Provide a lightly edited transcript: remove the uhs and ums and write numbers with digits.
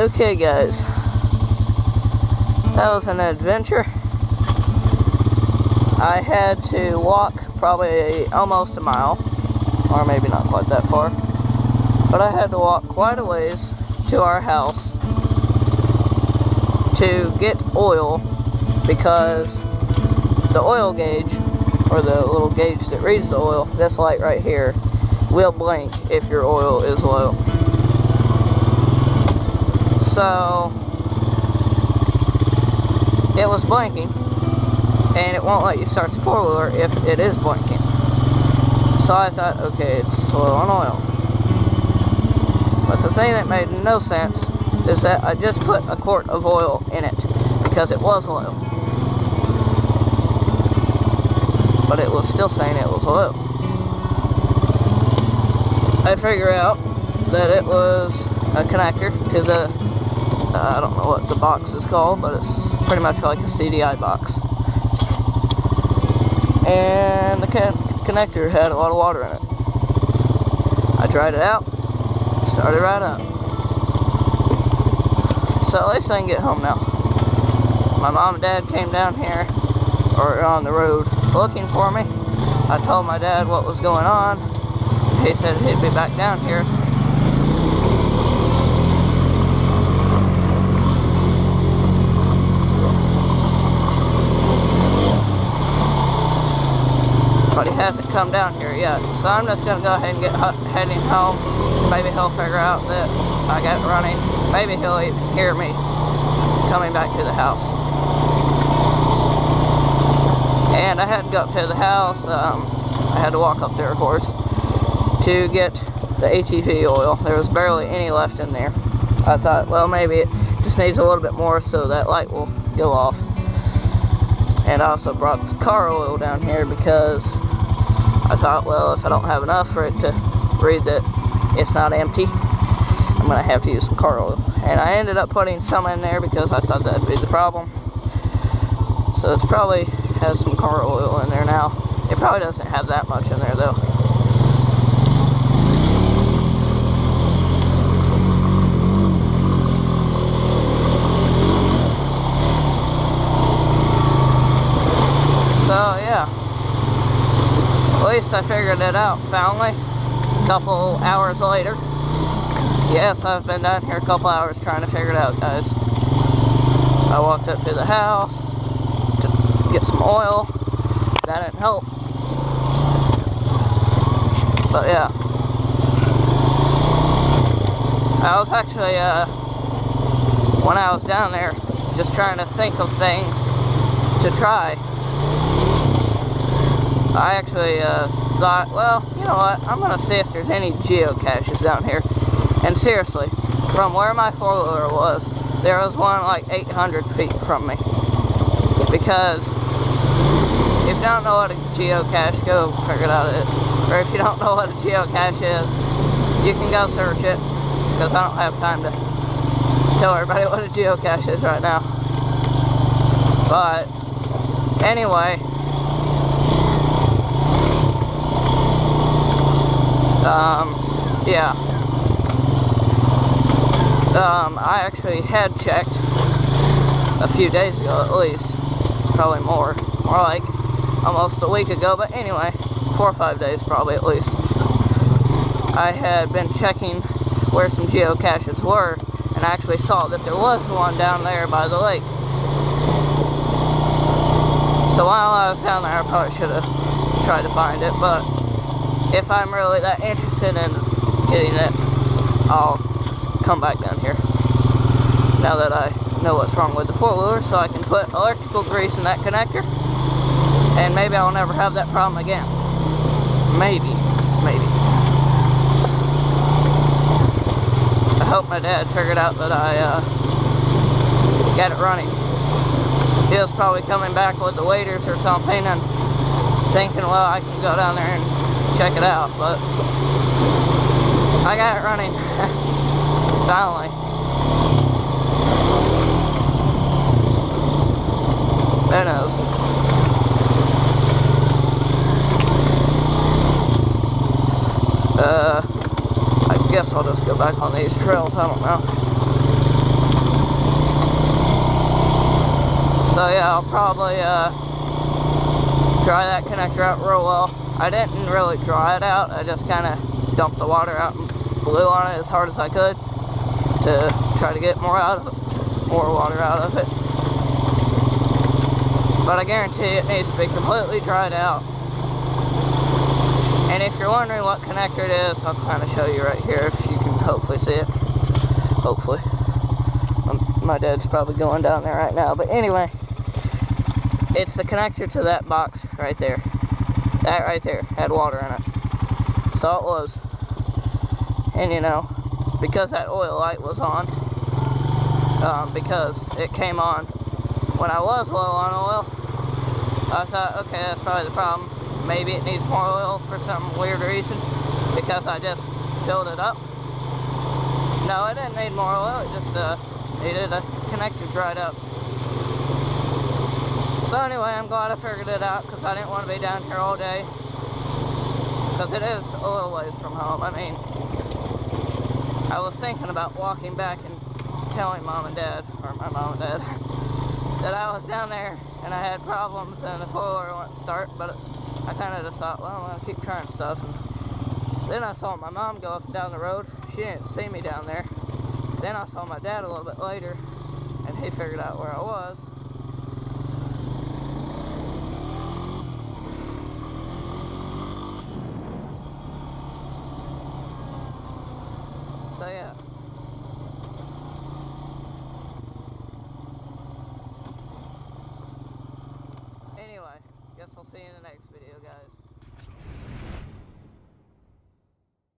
Okay guys, that was an adventure. I had to walk probably almost a mile, or maybe not quite that far, but I had to walk quite a ways to our house to get oil, because the oil gauge, or the little gauge that reads the oil, this light right here, will blink if your oil is low. So it was blinking, and it won't let you start the four-wheeler if it is blinking. So I thought, okay, it's low on oil. But the thing that made no sense is that I just put a quart of oil in it because it was low, but it was still saying it was low. I figure out that it was a connector to the I don't know what the box is called, but it's pretty much like a CDI box. And the connector had a lot of water in it. I tried it out, started right up. So at least I can get home now. My mom and dad came down here, or on the road, looking for me. I told my dad what was going on. He said he'd be back down here. But he hasn't come down here yet. So I'm just going to go ahead and get heading home. Maybe he'll figure out that I got running. Maybe he'll even hear me coming back to the house. And I had to go up to the house. I had to walk up there, of course, to get the ATV oil. There was barely any left in there. I thought, well, maybe it just needs a little bit more so that light will go off. And I also brought the car oil down here because I thought, well, if I don't have enough for it to read that it's not empty, I'm going to have to use some car oil. And I ended up putting some in there because I thought that would be the problem. So it probably has some car oil in there now. It probably doesn't have that much in there though. So yeah, at least I figured it out finally, a couple hours later. Yes, I've been down here a couple hours trying to figure it out, guys. I walked up to the house to get some oil. That didn't help. But yeah, I was actually, when I was down there, just trying to think of things to try. I actually thought, well, you know what, I'm going to see if there's any geocaches down here. And seriously, from where my four-wheeler was, there was one like 800 feet from me. Because if you don't know what a geocache, go figure it out. Or if you don't know what a geocache is, you can go search it. Because I don't have time to tell everybody what a geocache is right now. But anyway, yeah. I actually had checked a few days ago at least, probably more like almost a week ago, but anyway, 4 or 5 days probably at least. I had been checking where some geocaches were, and I actually saw that there was one down there by the lake. So while I was down there, I probably should have tried to find it, but if I'm really that interested in getting it, I'll come back down here now that I know what's wrong with the four-wheeler, so I can put electrical grease in that connector, and maybe I'll never have that problem again. Maybe. I hope my dad figured out that I got it running. He was probably coming back with the waders or something and thinking, well, I can go down there and check it out, but I got it running. Finally. Who knows? I guess I'll just go back on these trails, I don't know. So yeah, I'll probably dry that connector out real well. I didn't really dry it out, I just kind of dumped the water out and blew on it as hard as I could to try to get more water out of it. But I guarantee it needs to be completely dried out. And if you're wondering what connector it is, I'll kind of show you right here if you can hopefully see it. Hopefully. My dad's probably going down there right now. But anyway, it's the connector to that box right there. That right there had water in it. That's all it was. And you know, because that oil light was on, because it came on when I was low on oil, I thought, okay, that's probably the problem. Maybe it needs more oil for some weird reason, because I just filled it up. No, it didn't need more oil, it just needed a connector dried up. So anyway, I'm glad I figured it out, because I didn't want to be down here all day, because it is a little ways from home. I mean, I was thinking about walking back and telling Mom and Dad, or my Mom and Dad, that I was down there and I had problems and the four-wheeler wouldn't start, but I kind of just thought, well, I'm going to keep trying stuff. And then I saw my mom go up and down the road. She didn't see me down there. Then I saw my dad a little bit later, and he figured out where I was. So yeah.